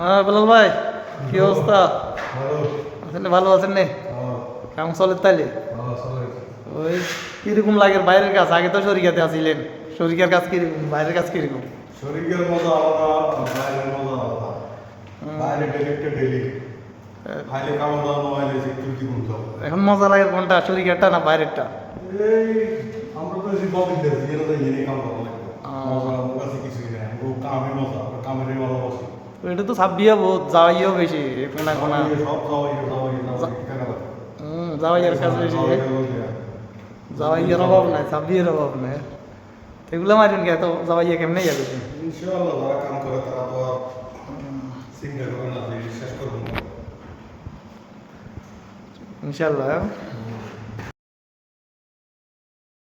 হ্যাঁ বেলাল ভাই, কি অবস্থা? ভালো। আছেন ভালো আছেন নে? হ্যাঁ, কেমন চলে তাইলে? ভালো চলে। ওই কিরকম লাগে বাইরের কাজ? আগে তো শরিকাতে আসিলেন, শরিকার কাজ কিরকম, বাইরের কাজ কিরকম? শরীরের মজা আলাদা, বাইরের মজা আলাদা। বাইরে ডেলিটা ডেলি। খাইলে খাওয়া দাওয়া মোবাইলে সিকিউরিটি করতে হবে। এখন মজা লাগে কোনটা, শরিকারটা না বাইরেরটা? এই আমরা তো এই গবিন দেশি এর তো ইয়ে কাম করা লাগে। মজা আমার কাছে কিছুই নাই। ও কামে মজা, কামেরই ভালোবাসি। এটা তো ছাব্বিয়া বহুত, যাওয়াইও বেশি কোনা কোনা। সব যাওয়াই কেন যাওয়াইয়ের কাজ বেশি, যাওয়াইয়ের অভাব নাই, ছাব্বিয়ের অভাব নাই। এগুলো মারেন কে, তো যাওয়াইয়া কেমনে যাবে? ইনশাআল্লাহ যারা কাম করে তারা তো আর চিন্তা করে না যে শেষ করবো না। ইনশাল্লাহ।